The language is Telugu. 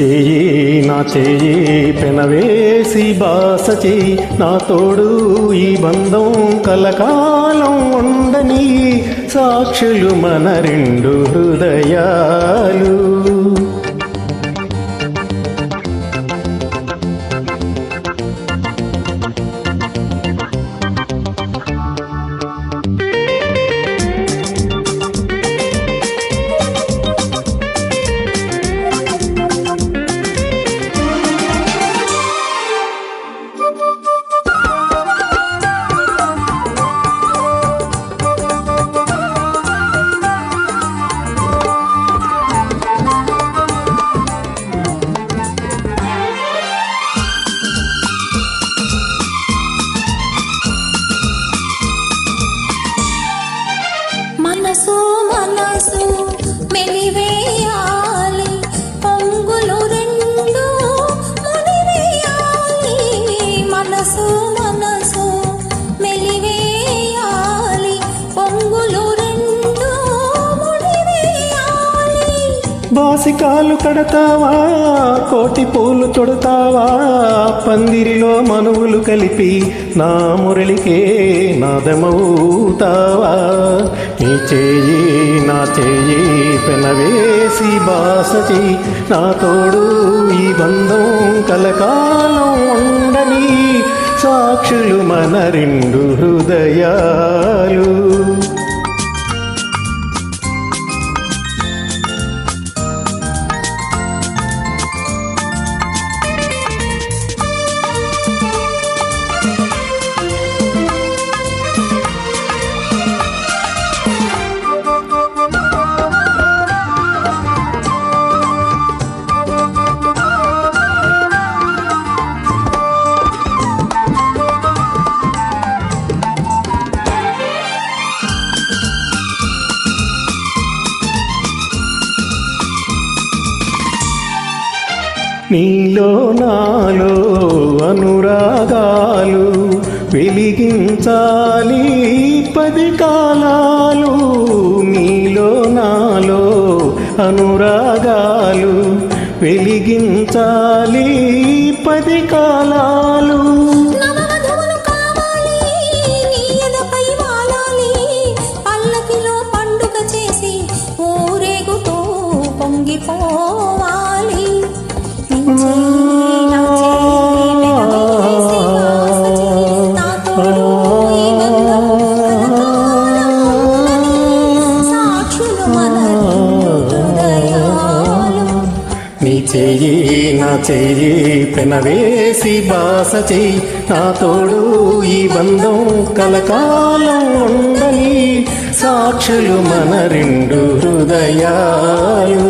చేయి నా చేయి పెనవేసి బాస చేయి నా తోడు ఈ బంధం కలకాలం ఉండని సాక్షులు మన రెండు హృదయాలు. మనసు మనసు మెలివేయాలి, పొంగులు రెండు ముడివేయాలి. మనసు మనసు మెలివేయాలి, పొంగులు రెండు ముడివేయాలి. బాసికాలు కడతావా, కోటి పూలు చుడతావా, పందిరిలో మనువులు కలిపి నా మురళికే నాదమవుతావా. నీ చేయి నా చేయి పెనవేసి బాస చేయి నా తోడు ఈ బంధం కలకాలం ఉండని సాక్షులు మన రెండు హృదయాలు. నీలో నాలో అనురాగాలు వెలిగించాలి 10 కాలాలు. నీలో నాలో అనురాగాలు వెలిగించాలి 10 కాలాలు. పండుగ చేసి ఊరేగుతూ పొంగిపోవాలి. నీ చెయ్యి నా చెయ్యి పెనవేసి బాస చెయ్యి నా తోడు ఈ బంధం కలకాలం ఉండని సాక్షులు మన రెండు హృదయాలు.